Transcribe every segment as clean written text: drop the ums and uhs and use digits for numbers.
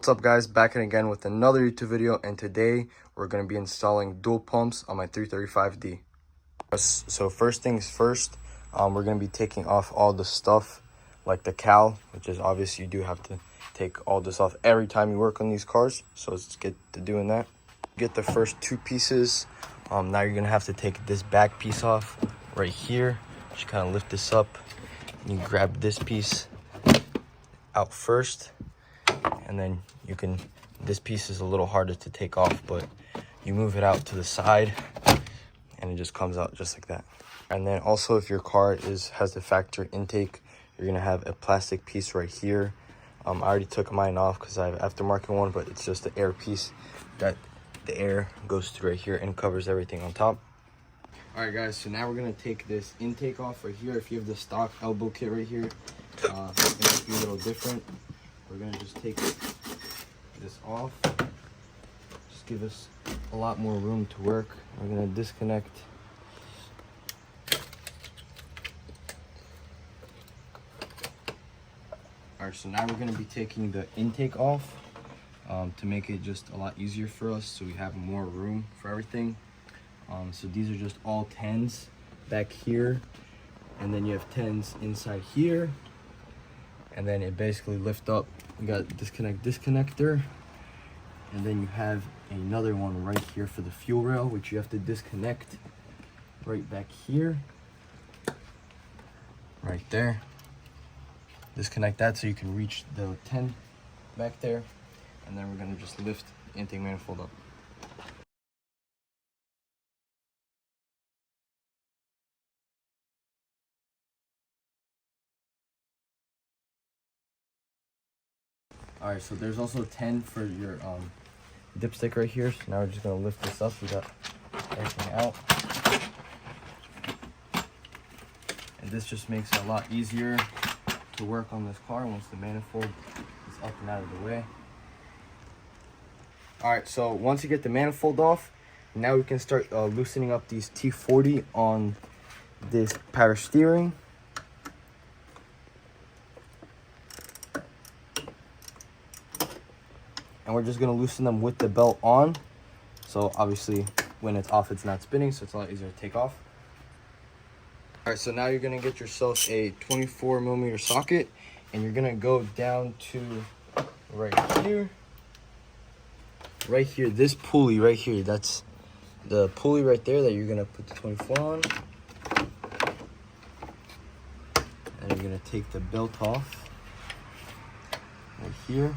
What's up guys, back in again with another YouTube video, and today we're going to be installing dual pumps on my 335D. So first things first, we're going to be taking off all the stuff like the cowl, which is obvious you do have to take all this off every time you work on these cars. So let's get to doing that. Get the first two pieces. Now you're going to have to take this back piece off right here. Just kind of lift this up. You grab this piece out first. And then you can, this piece is a little harder to take off, but you move it out to the side and it just comes out just like that. And then also, if your car has the factory intake, you're gonna have a plastic piece right here. I already took mine off because I have aftermarket one, but it's just the air piece that the air goes through right here and covers everything on top. All right guys, so now we're gonna take this intake off right here. If you have the stock elbow kit right here, it might be a little different. We're gonna just take this off. Just give us a lot more room to work. We're gonna disconnect. All right, so now we're gonna be taking the intake off to make it just a lot easier for us, so we have more room for everything. So these are just all 10s back here, and then you have 10s inside here. And then it basically lift up. You got disconnector, and then you have another one right here for the fuel rail, which you have to disconnect right back here, right there. Disconnect that so you can reach the 10 back there, and then we're gonna just lift the intake manifold up. All right, so there's also 10 for your dipstick right here. So now we're just gonna lift this up. We got everything out. And this just makes it a lot easier to work on this car once the manifold is up and out of the way. All right, so once you get the manifold off, now we can start loosening up these T40 on this power steering. And we're just gonna loosen them with the belt on. So obviously when it's off, it's not spinning, so it's a lot easier to take off. All right, so now you're gonna get yourself a 24mm socket, and you're gonna go down to right here. Right here, this pulley right here, that's the pulley right there that you're gonna put the 24 on. And you're gonna take the belt off right here.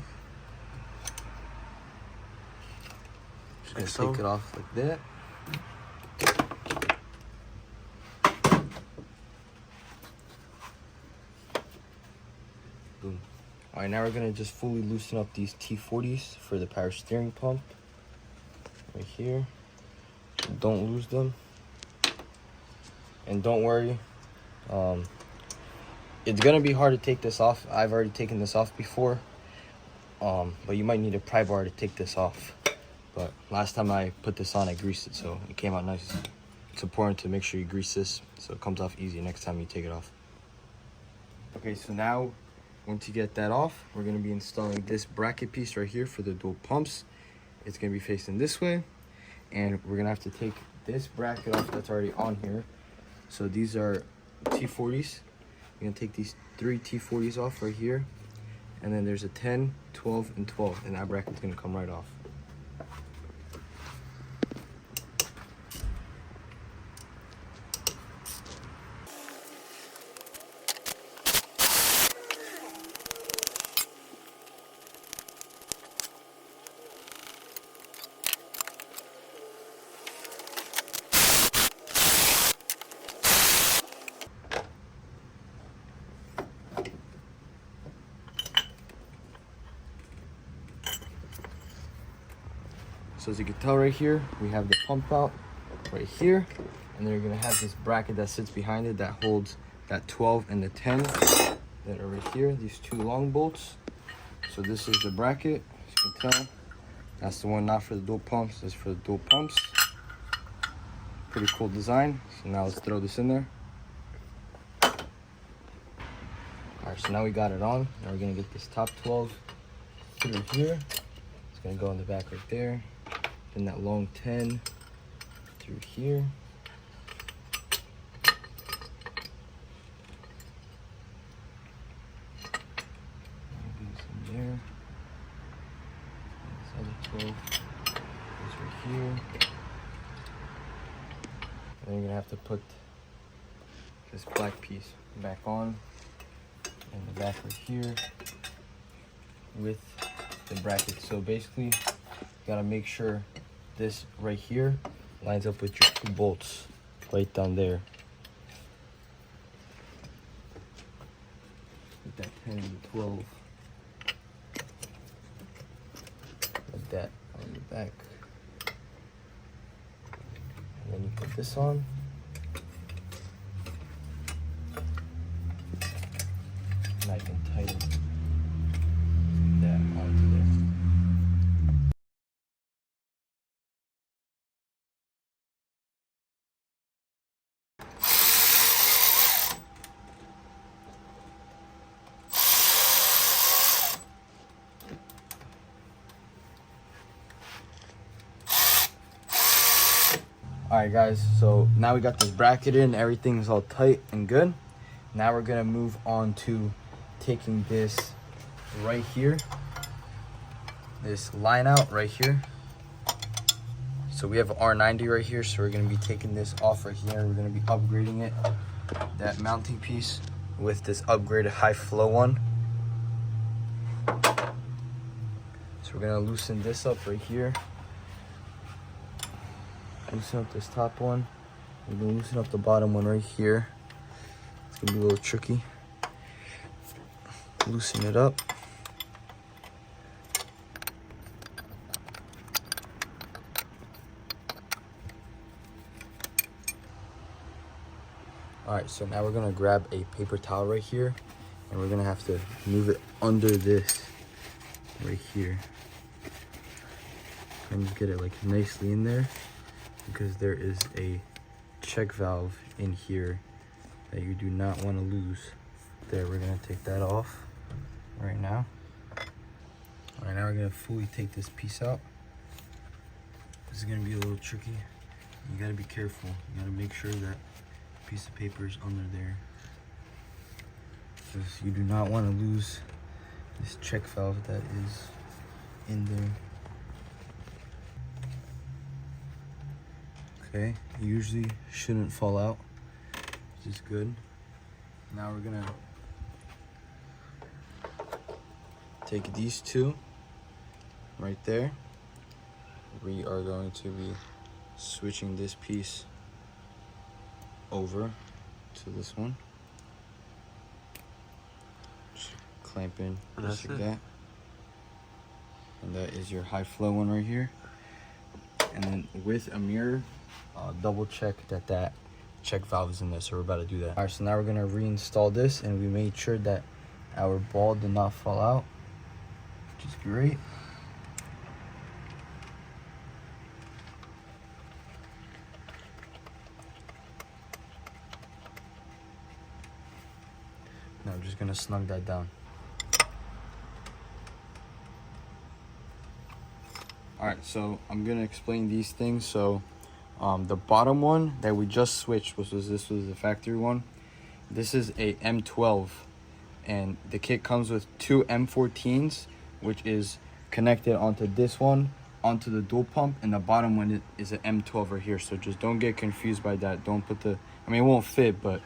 Just gonna take it off like that. Boom. All right, now we're gonna just fully loosen up these T40s for the power steering pump right here. Don't lose them, and don't worry, it's gonna be hard to take this off. I've already taken this off before, but you might need a pry bar to take this off. But last time I put this on, I greased it, so it came out nice. It's important to make sure you grease this so it comes off easy next time you take it off. Okay, so now once you get that off, we're gonna be installing this bracket piece right here for the dual pumps. It's gonna be facing this way, and we're gonna have to take this bracket off that's already on here. So these are T40s. We're gonna take these 3 T40s off right here, and then there's a 10, 12, and 12, and that bracket's gonna come right off. So as you can tell right here, we have the pump out right here, and then you're gonna have this bracket that sits behind it that holds that 12 and the 10 that are right here, these 2 long bolts. So this is the bracket, as you can tell. That's the one not for the dual pumps, this is for the dual pumps. Pretty cool design. So now let's throw this in there. All right, so now we got it on. Now we're gonna get this top 12 through here. It's gonna go in the back right there. Then that long 10 through here. There. And this other 12 is right here. And then you're gonna have to put this black piece back on in the back right here with the bracket. So basically, you gotta make sure this right here lines up with your 2 bolts right down there. With that 10 and the 12. Like that on the back. And then you put this on. And I can tighten that onto there. Alright guys, so now we got this bracket in, everything's all tight and good. Now we're gonna move on to taking this right here, this line out right here. So we have an R90 right here, so we're gonna be taking this off right here. We're gonna be upgrading it, that mounting piece, with this upgraded high flow one. So we're gonna loosen this up right here. Loosen up this top one. We're gonna loosen up the bottom one right here. It's gonna be a little tricky. Loosen it up. Alright, so now we're gonna grab a paper towel right here, and we're gonna have to move it under this right here. And just get it like nicely in there, because there is a check valve in here that you do not want to lose. There, we're gonna take that off right now. All right, now we're gonna fully take this piece out. This is gonna be a little tricky. You gotta be careful. You gotta make sure that piece of paper is under there, because you do not want to lose this check valve that is in there. Okay, it usually shouldn't fall out, which is good. Now we're gonna take these 2 right there. We are going to be switching this piece over to this one. Just clamp in just like that. And that is your high flow one right here. And then with a mirror, double check that that check valve is in there. So we're about to do that. All right, so now we're gonna reinstall this, and we made sure that our ball did not fall out, which is great. Now I'm just gonna snug that down. All right, so I'm gonna explain these things. So the bottom one that we just switched, this was the factory one. This is a M12, and the kit comes with 2 M14s, which is connected onto this one, onto the dual pump, and the bottom one is an M12 right here. So just don't get confused by that. Don't put the, I mean, it won't fit, but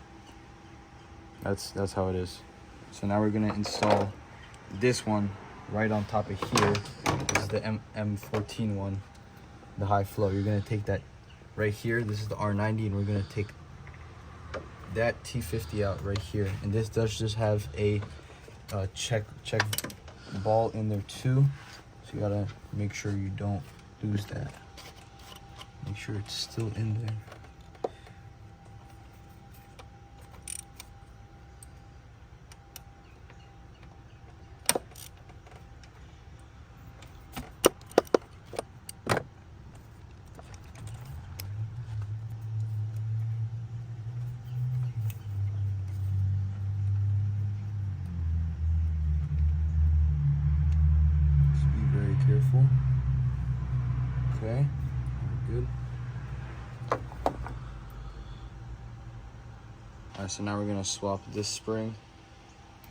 that's how it is. So now we're gonna install this one right on top of here. This is the M14 one, the high flow. You're gonna take that right here. This is the R90, and we're gonna take that T50 out right here. And this does just have a check ball in there too. So you gotta make sure you don't lose that. Make sure it's still in there. beautiful. Okay, good. Alright, so now we're gonna swap this spring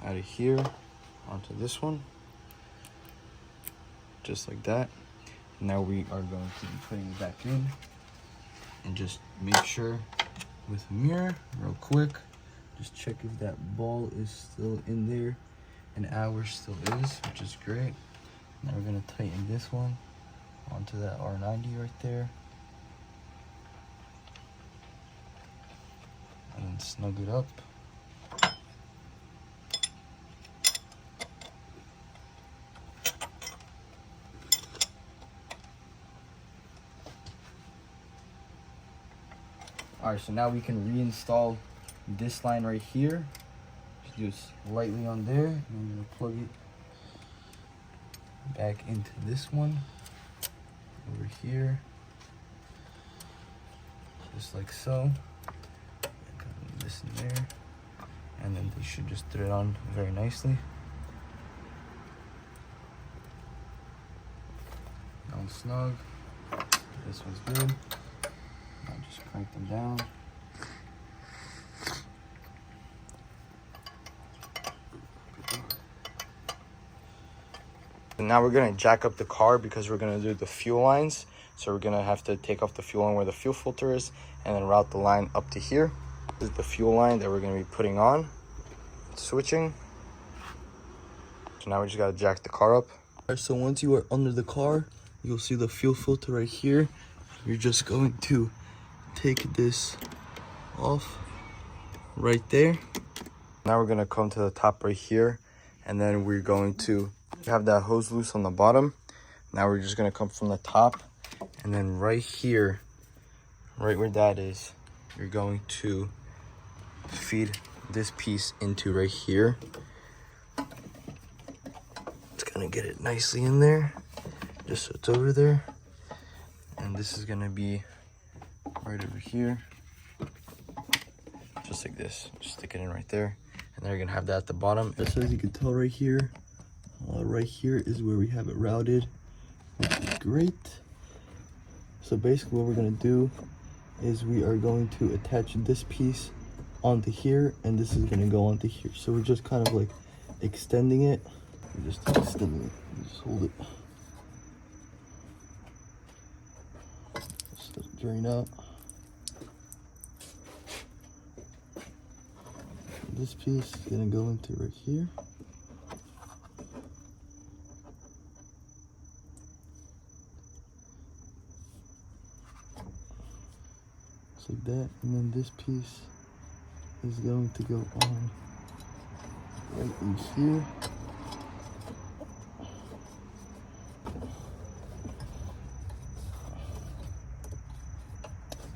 out of here onto this one, just like that. Now we are going to be putting it back in, and just make sure with a mirror real quick, just check if that ball is still in there, and ours still is, which is great. Now we're gonna tighten this one onto that R90 right there, and then snug it up. Alright, so now we can reinstall this line right here. Just lightly on there, and I'm gonna plug it back into this one over here, just like so. Got this in there, and then they should just thread on very nicely. Down snug. This one's good. Now just crank them down. And now we're gonna jack up the car because we're gonna do the fuel lines. So we're gonna have to take off the fuel line where the fuel filter is, and then route the line up to here. This is the fuel line that we're gonna be putting on, switching. So now we just gotta jack the car up. Alright, so once you are under the car, you'll see the fuel filter right here. You're just going to take this off right there. Now we're gonna come to the top right here, and then we're going to have that hose loose on the bottom. Now we're just gonna come from the top, and then right here, right where that is, you're going to feed this piece into right here. It's gonna get it nicely in there, just so it's over there. And this is gonna be right over here, just like this. Just stick it in right there, and then you're gonna have that at the bottom. So as you can tell right here is where we have it routed, which is great. So basically what we're gonna do is we are going to attach this piece onto here, and this is gonna go onto here. So we're just kind of like extending it. We're just extending it. Just hold it. Just let it drain out. This piece is gonna go into right here. Just like that, and then this piece is going to go on right in here.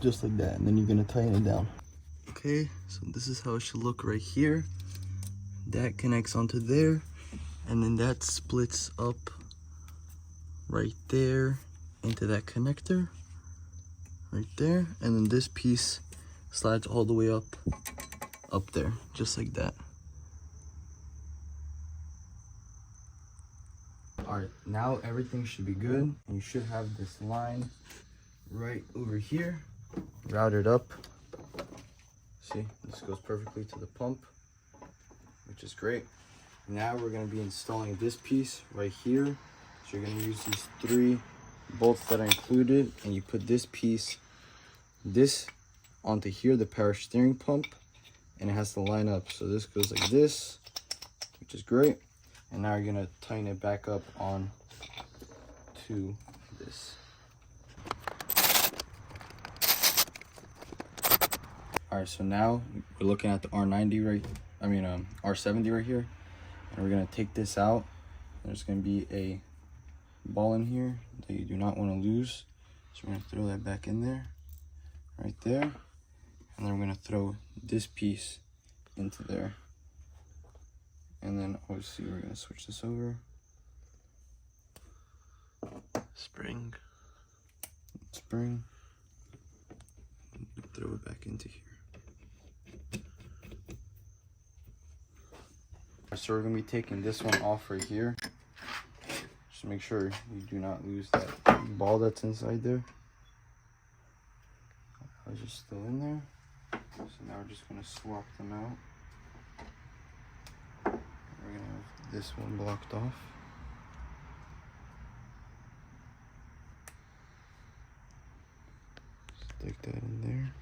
Just like that, and then you're gonna tighten it down. Okay, so this is how it should look right here. That connects onto there, and then that splits up right there into that connector right there, and then this piece slides all the way up there, just like that. All right, now everything should be good, and you should have this line right over here routed up. See, this goes perfectly to the pump, which is great. Now we're going to be installing this piece right here. So you're going to use these 3 bolts that are included, and you put this piece, this onto here, the power steering pump, and it has to line up. So this goes like this, which is great. And now you're going to tighten it back up on to this. All right, so now we're looking at the R70 right here, and we're gonna take this out. There's gonna be a ball in here that you do not want to lose, so we're gonna throw that back in there, right there, and then we're gonna throw this piece into there, and then obviously we're gonna switch this over. Spring, throw it back into here. So we're gonna be taking this one off right here. Just make sure you do not lose that ball that's inside there. It's just still in there. So now we're just gonna swap them out. We're gonna have this one blocked off. Stick that in there.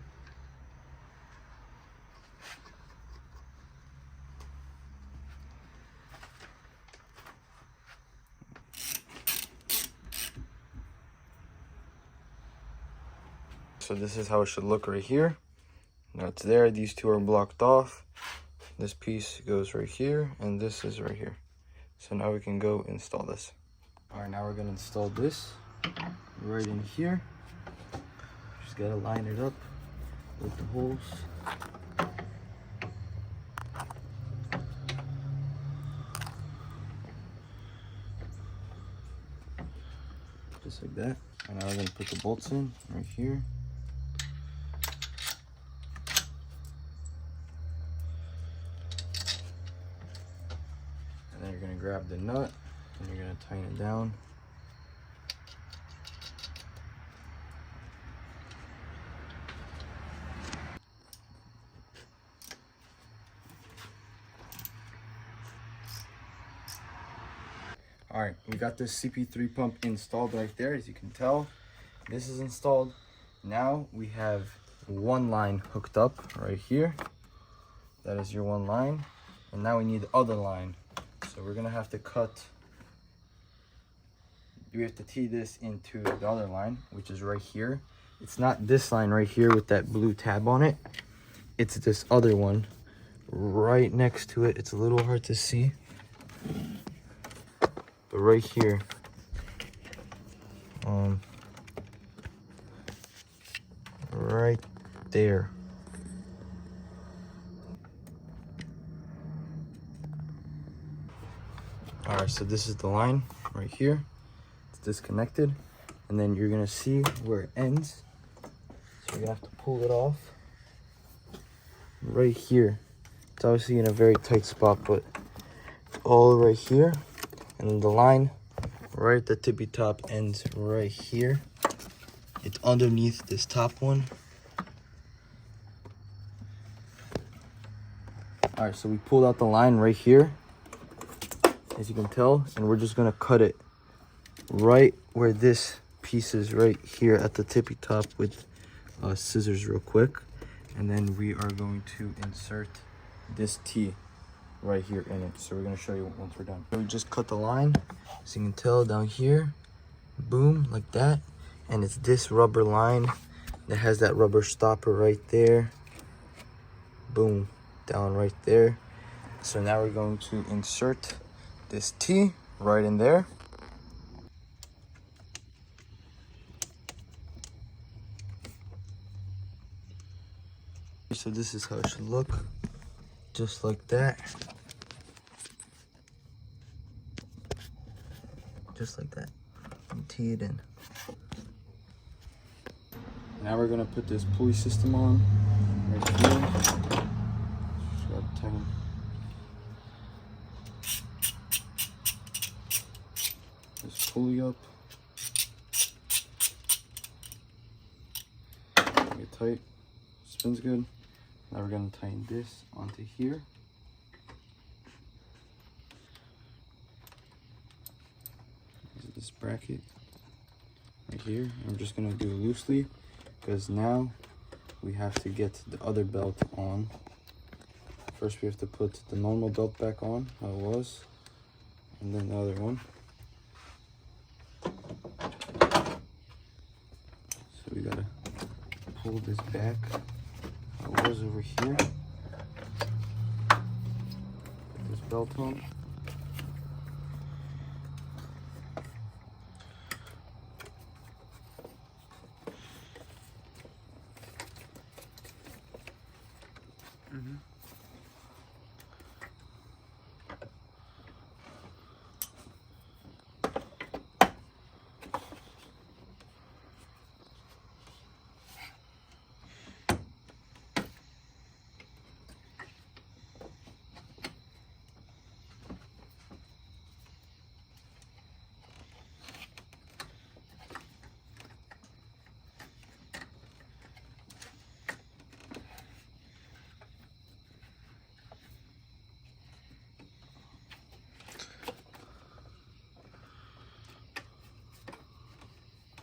So this is how it should look right here. Now it's there, these two are blocked off. This piece goes right here, and this is right here. So now we can go install this. All right, now we're gonna install this right in here. Just gotta line it up with the holes. Just like that. And now we're gonna put the bolts in right here. And then you're gonna grab the nut and you're gonna tighten it down. All right, we got this CP3 pump installed right there. As you can tell, this is installed. Now we have one line hooked up right here. That is your one line. And now we need the other line. So we're gonna have to we have to tee this into the other line, which is right here. It's not this line right here with that blue tab on it. It's this other one right next to it. It's a little hard to see, but right here, right there. All right, so this is the line right here. It's disconnected, and then you're gonna see where it ends. So you're gonna have to pull it off right here. It's obviously in a very tight spot, but it's all right here. And then the line right at the tippy top ends right here. It's underneath this top one. All right, so we pulled out the line right here, as you can tell, and we're just gonna cut it right where this piece is right here at the tippy top with scissors real quick. And then we are going to insert this T right here in it. So we're gonna show you once we're done. So we just cut the line, as you can tell down here, boom, like that. And it's this rubber line that has that rubber stopper right there. Boom, down right there. So now we're going to insert this T right in there. So this is how it should look, just like that. Just like that. And tee it in. Now we're gonna put this pulley system on right here. Just gotta tighten this pulley up. Get tight. Spins good. Now we're gonna tighten this onto here. This bracket right here. I'm just gonna do it loosely because now we have to get the other belt on. First we have to put the normal belt back on how it was, and then the other one. So we gotta pull this back how it was over here. Put this belt on.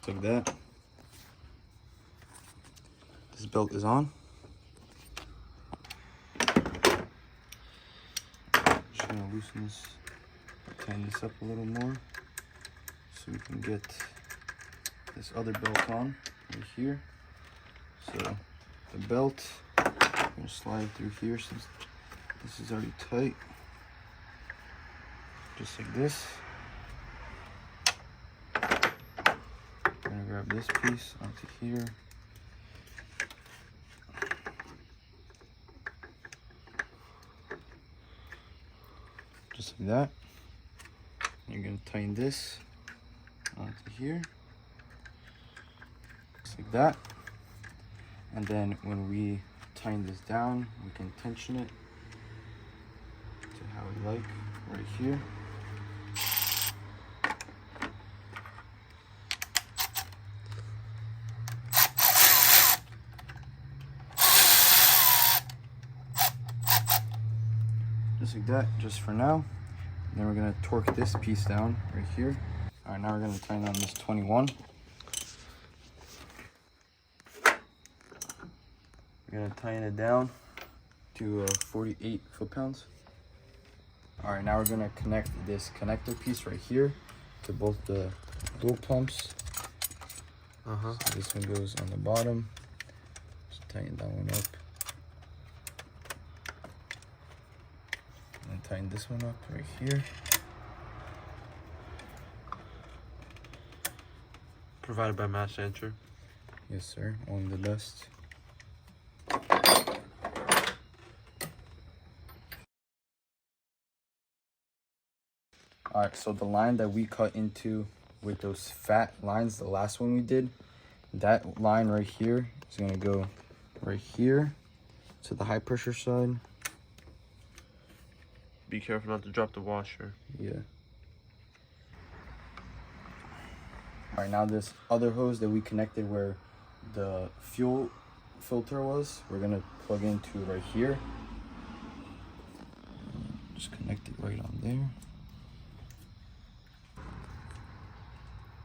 like that. This belt is on. Just gonna loosen this, tighten this up a little more so we can get this other belt on right here. So the belt, I'm gonna slide through here since this is already tight, just like this. I'm gonna grab this piece onto here. Just like that. You're gonna tighten this onto here, just like that. And then when we tighten this down, we can tension it to how we like, right here. Just like that, just for now. And then we're gonna torque this piece down right here. All right, now we're gonna tighten on this 21. We're gonna tighten it down to 48 foot-pounds. All right, now we're gonna connect this connector piece right here to both the dual pumps. So this one goes on the bottom. Just tighten that one up. And tighten this one up right here. Provided by SANTJER. Yes, sir. Only the best. All right, so the line that we cut into with those fat lines, the last one we did, that line right here is gonna go right here to the high pressure side. Be careful not to drop the washer. Yeah. All right, now this other hose that we connected where the fuel filter was, we're gonna plug into right here. Just connect it right on there.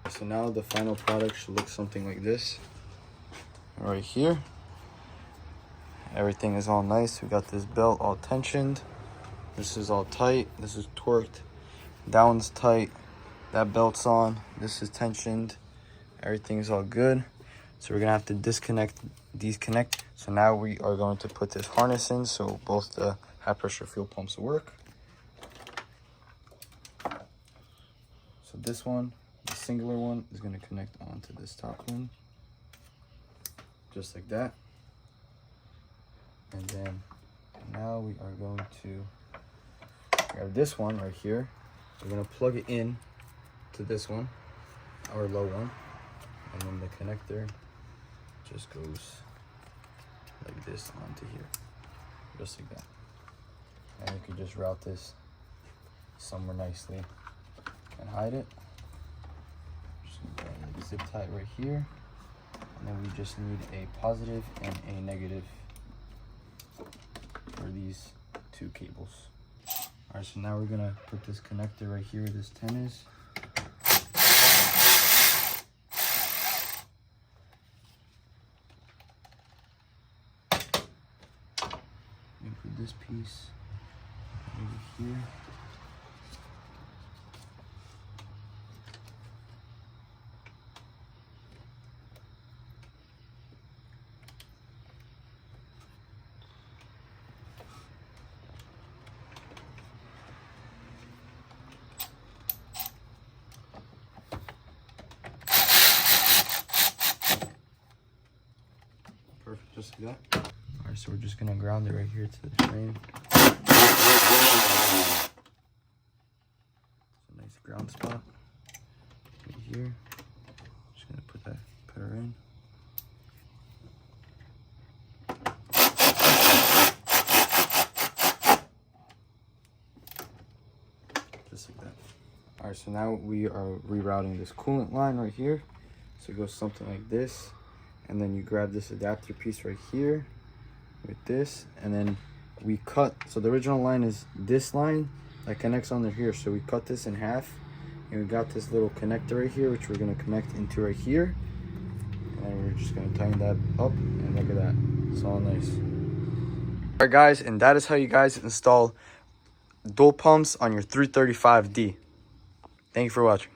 So now the final product should look something like this. Right here. Everything is all nice. We got this belt all tensioned. This is all tight. This is torqued. That one's tight. That belt's on. This is tensioned. Everything's all good. So we're gonna have to disconnect these connect. So now we are going to put this harness in so both the high pressure fuel pumps work. So this one, the singular one, is gonna connect onto this top one. Just like that. And then now we are going to grab this one right here. We're gonna plug it in to this one, our low one, and then the connector just goes like this onto here, just like that. And you can just route this somewhere nicely and hide it. Just like zip tie it right here, and then we just need a positive and a negative for these two cables. All right, so now we're gonna put this connector right here where this 10 is. And put this piece over here. Perfect, just like that. All right, so we're just gonna ground it right here to the frame. It's a nice ground spot right here. Just gonna put her in. Just like that. All right, so now we are rerouting this coolant line right here. So it goes something like this. And then you grab this adapter piece right here with this, and then we cut. So the original line is this line that connects under here. So we cut this in half, And we got this little connector right here, which we're gonna connect into right here. And we're just gonna tighten that up, and look at that, it's all nice. All right guys, and that is how you guys install dual pumps on your 335D. Thank you for watching.